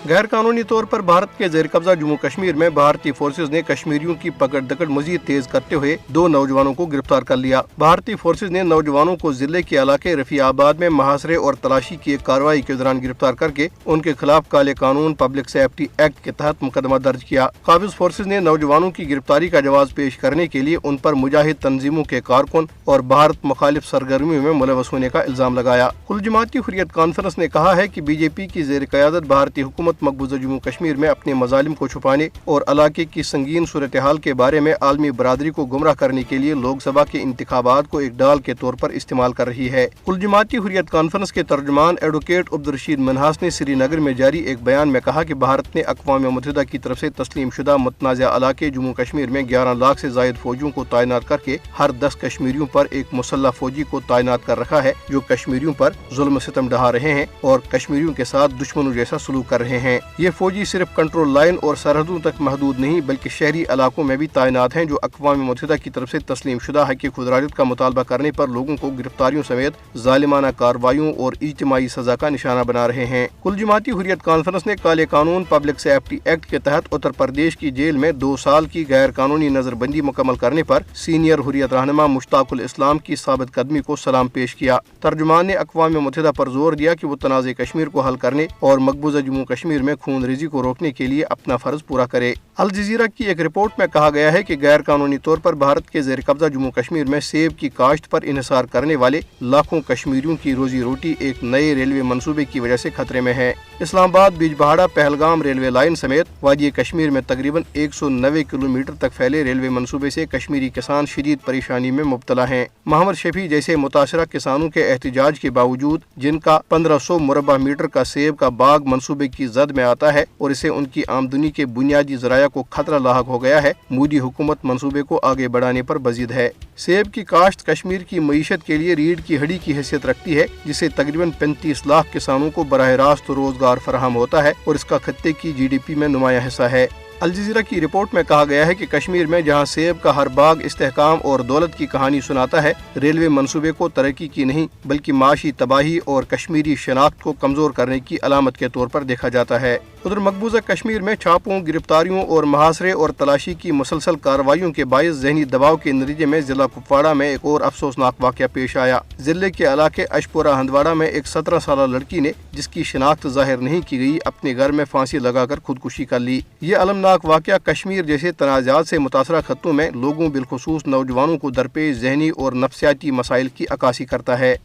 غیر قانونی طور پر بھارت کے زیر قبضہ جموں کشمیر میں بھارتی فورسز نے کشمیریوں کی پکڑ دکڑ مزید تیز کرتے ہوئے 2 نوجوانوں کو گرفتار کر لیا۔ بھارتی فورسز نے نوجوانوں کو ضلع کے علاقے رفیع آباد میں محاصرے اور تلاشی کی ایک کارروائی کے دوران گرفتار کر کے ان کے خلاف کالے قانون پبلک سیفٹی ایکٹ کے تحت مقدمہ درج کیا۔ قابض فورسز نے نوجوانوں کی گرفتاری کا جواز پیش کرنے کے لیے ان پر مجاہد تنظیموں کے کارکن اور بھارت مخالف سرگرمیوں میں ملوث ہونے کا الزام لگایا۔ کل جماعتی حریت کانفرنس نے کہا ہے کہ بی جے پی کی زیر قیادت بھارتی حکومت مقبوضہ جموں کشمیر میں اپنے مظالم کو چھپانے اور علاقے کی سنگین صورتحال کے بارے میں عالمی برادری کو گمراہ کرنے کے لیے لوک سبھا کے انتخابات کو ایک ڈال کے طور پر استعمال کر رہی ہے۔ کل جماعتی حریت کانفرنس کے ترجمان ایڈوکیٹ عبدالرشید منہاس نے سری نگر میں جاری ایک بیان میں کہا کہ بھارت نے اقوام متحدہ کی طرف سے تسلیم شدہ متنازع علاقے جموں کشمیر میں 11 لاکھ سے زائد فوجیوں کو تعینات کر کے ہر 10 کشمیریوں پر ایک مسلح فوجی کو تعینات کر رکھا ہے جو کشمیریوں پر ظلم و ستم ڈھا رہے ہیں اور کشمیریوں کے ساتھ دشمنوں جیسا سلوک کر رہے ہیں۔ یہ فوجی صرف کنٹرول لائن اور سرحدوں تک محدود نہیں بلکہ شہری علاقوں میں بھی تعینات ہیں جو اقوام متحدہ کی طرف سے تسلیم شدہ حق خودارادیت کا مطالبہ کرنے پر لوگوں کو گرفتاریوں سمیت ظالمانہ کارروائیوں اور اجتماعی سزا کا نشانہ بنا رہے ہیں۔ کل جماعتی حریت کانفرنس نے کالے قانون پبلک سیفٹی ایکٹ کے تحت اتر پردیش کی جیل میں 2 سال کی غیر قانونی نظر بندی مکمل کرنے پر سینئر حریت رہنما مشتاق الاسلام کی ثابت قدمی کو سلام پیش کیا۔ ترجمان نے اقوام متحدہ پر زور دیا کہ وہ تنازع کشمیر کو حل کرنے اور مقبوضہ جموں کشمیر میں خون ریزی کو روکنے کے لیے اپنا فرض پورا کرے۔ الجزیرہ کی ایک رپورٹ میں کہا گیا ہے کہ غیر قانونی طور پر بھارت کے زیر قبضہ جموں کشمیر میں سیب کی کاشت پر انحصار کرنے والے لاکھوں کشمیریوں کی روزی روٹی ایک نئے ریلوے منصوبے کی وجہ سے خطرے میں ہے۔ اسلام آباد بیج بہاڑا پہلگام ریلوے لائن سمیت وادی کشمیر میں تقریباً 190 کلومیٹر تک پھیلے ریلوے منصوبے سے کشمیری کسان شدید پریشانی میں مبتلا ہیں۔ محمد شفیع جیسے متاثرہ کسانوں کے احتجاج کے باوجود جن کا 1500 مربع میٹر کا سیب کا باغ منصوبے کی زد میں آتا ہے اور اسے ان کی آمدنی کے بنیادی ذرائع کو خطرہ لاحق ہو گیا ہے، مودی حکومت منصوبے کو آگے بڑھانے پر بزید ہے۔ سیب کی کاشت کشمیر کی معیشت کے لیے ریڑھ کی ہڈی کی حیثیت رکھتی ہے جس سے تقریباً 35 لاکھ کسانوں کو براہ راست روزگار فراہم ہوتا ہے اور اس کا خطے کی جی ڈی پی میں نمایاں حصہ ہے۔ الجزیرہ کی رپورٹ میں کہا گیا ہے کہ کشمیر میں جہاں سیب کا ہر باغ استحکام اور دولت کی کہانی سناتا ہے، ریلوے منصوبے کو ترقی کی نہیں بلکہ معاشی تباہی اور کشمیری شناخت کو کمزور کرنے کی علامت کے طور پر دیکھا جاتا ہے۔ ادھر مقبوضہ کشمیر میں چھاپوں، گرفتاریوں اور محاصرے اور تلاشی کی مسلسل کارروائیوں کے باعث ذہنی دباؤ کے نتیجے میں ضلع کپواڑہ میں ایک اور افسوسناک واقعہ پیش آیا۔ ضلع کے علاقے اشپورہ ہندواڑہ میں ایک 17 سالہ لڑکی نے جس کی شناخت ظاہر نہیں کی گئی اپنے گھر میں پھانسی لگا کر خودکشی کر لی۔ یہ المناک واقعہ کشمیر جیسے تنازعات سے متاثرہ خطوں میں لوگوں بالخصوص نوجوانوں کو درپیش ذہنی اور نفسیاتی مسائل کی عکاسی کرتا ہے۔